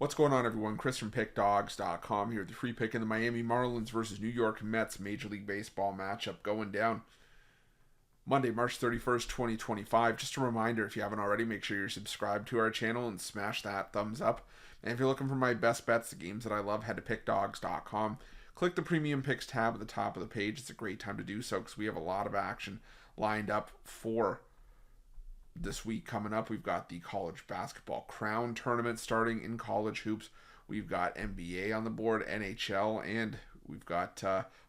What's going on, everyone? Chris from Pickdawgz.com here with the free pick in the Miami Marlins versus New York Mets Major League Baseball matchup going down Monday, March 31st, 2025. Just a reminder, if you haven't already, make sure you're subscribed to our channel and smash that thumbs up. And if you're looking for my best bets, the games that I love, head to Pickdawgz.com. Click the Premium Picks tab at the top of the page. It's a great time to do so because we have a lot of action lined up for this week coming up. We've got the college basketball crown tournament starting in college hoops. We've got NBA on the board, NHL, and we've got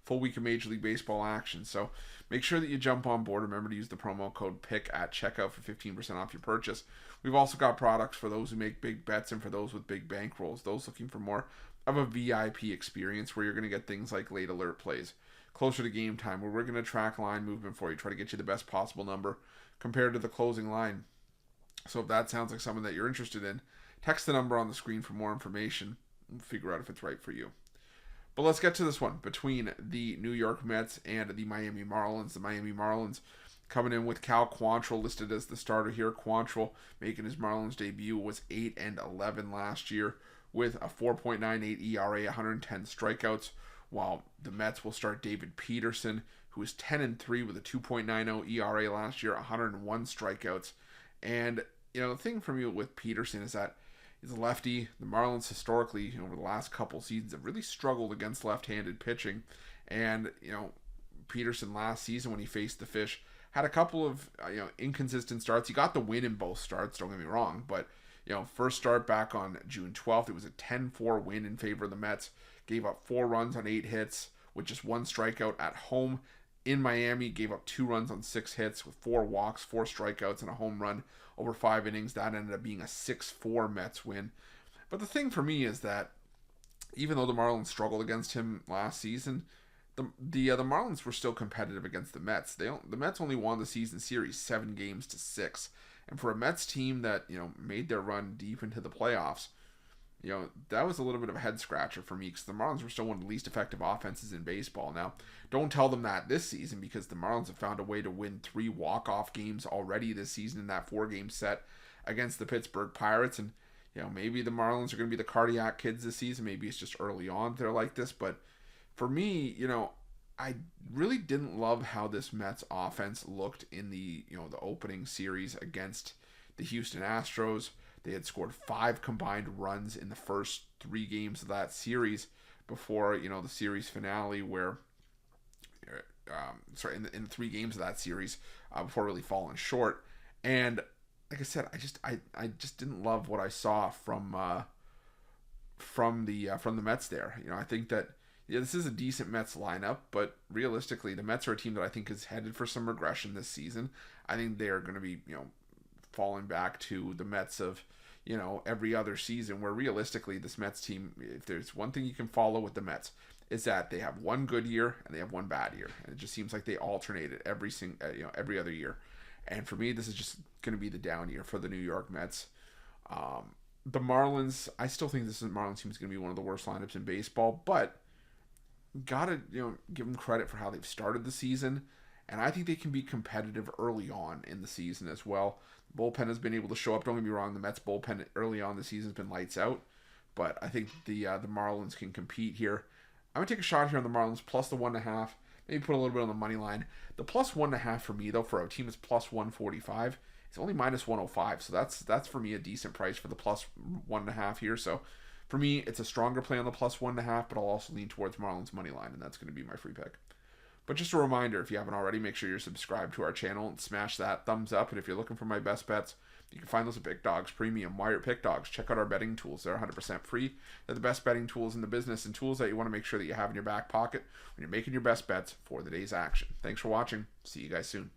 full week of Major League Baseball action. So make sure that you jump on board. Remember to use the promo code PICK at checkout for 15% off your purchase. We've also got products for those who make big bets and for those with big bankrolls. Those looking for more of a VIP experience where you're going to get things like late alert plays, closer to game time, where we're going to track line movement for you, try to get you the best possible number compared to the closing line. So if that sounds like something that you're interested in, text the number on the screen for more information and figure out if it's right for you. But let's get to this one between the New York Mets and the Miami Marlins. The Miami Marlins coming in with Cal Quantrill listed as the starter here. Quantrill making his Marlins debut was 8-11 last year with a 4.98 ERA, 110 strikeouts, while the Mets will start David Peterson, who was 10-3 with a 2.90 ERA last year, 101 strikeouts. And, the thing for me with Peterson is that he's a lefty. The Marlins historically, over the last couple seasons, have really struggled against left-handed pitching. And, Peterson last season when he faced the Fish had a couple of, inconsistent starts. He got the win in both starts, don't get me wrong, but first start back on June 12th, it was a 10-4 win in favor of the Mets. Gave up 4 runs on 8 hits with just 1 strikeout at home. In Miami, gave up 2 runs on 6 hits with 4 walks, 4 strikeouts, and a home run over 5 innings. That ended up being a 6-4 Mets win. But the thing for me is that even though the Marlins struggled against him last season, the Marlins were still competitive against the Mets. The Mets only won the season series 7-6. And for a Mets team that, made their run deep into the playoffs, that was a little bit of a head scratcher for me because the Marlins were still one of the least effective offenses in baseball. Now, don't tell them that this season because the Marlins have found a way to win 3 walk-off games already this season in that 4-game set against the Pittsburgh Pirates. And, maybe the Marlins are going to be the cardiac kids this season. Maybe it's just early on they're like this. But for me, I really didn't love how this Mets offense looked in the opening series against the Houston Astros. They had scored 5 combined runs in the first 3 games of that series before, the series finale where, in the 3 games of that series before really falling short. And like I said, I just didn't love what I saw from the Mets there. I think that this is a decent Mets lineup, but realistically, the Mets are a team that I think is headed for some regression this season. I think they're going to be, falling back to the Mets of, every other season, where realistically this Mets team, if there's one thing you can follow with the Mets, is that they have one good year and they have one bad year. And it just seems like they alternate it every other year. And for me, this is just going to be the down year for the New York Mets. The Marlins, I still think this Marlins team is going to be one of the worst lineups in baseball, but gotta give them credit for how they've started the season, and I think they can be competitive early on in the season as well. The bullpen has been able to show up. Don't get me wrong, the Mets bullpen early on in the season has been lights out, but I think the Marlins can compete here. I'm gonna take a shot here on the Marlins plus the 1.5. Maybe put a little bit on the money line. The plus 1.5 for me though, for a team that's plus 145, it's only minus 105. So that's for me a decent price for the plus 1.5 here. So for me, it's a stronger play on the plus 1.5, but I'll also lean towards Marlins money line, and that's going to be my free pick. But just a reminder, if you haven't already, make sure you're subscribed to our channel and smash that thumbs up. And if you're looking for my best bets, you can find those at Pickdawgz Premium. While you're at Pickdawgz, check out our betting tools. They're 100% free. They're the best betting tools in the business and tools that you want to make sure that you have in your back pocket when you're making your best bets for the day's action. Thanks for watching. See you guys soon.